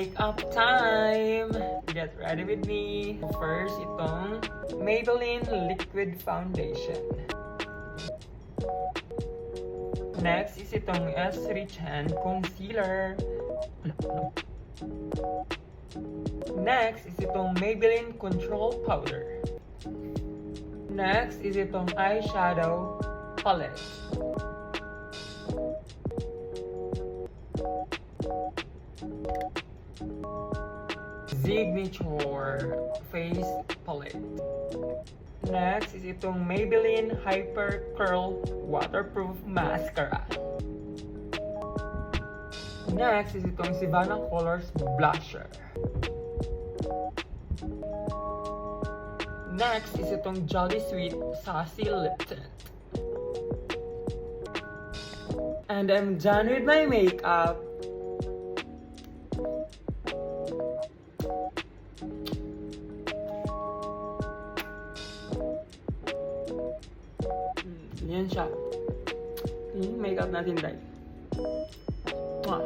makeup time! Get ready with me! First, itong Maybelline Liquid Foundation. Next is itong S. Rich Hand Concealer. Next is itong Maybelline Control Powder. Next is itong eyeshadow palette. Signature face palette. Next is itong Maybelline Hyper Curl Waterproof Mascara. Next is itong Savannah Colors Blusher. Next is itong Jolly Sweet Sassy Lip Tint. And I'm done with my makeup. Yan siya. Yung makeup natin, guys. Mwah.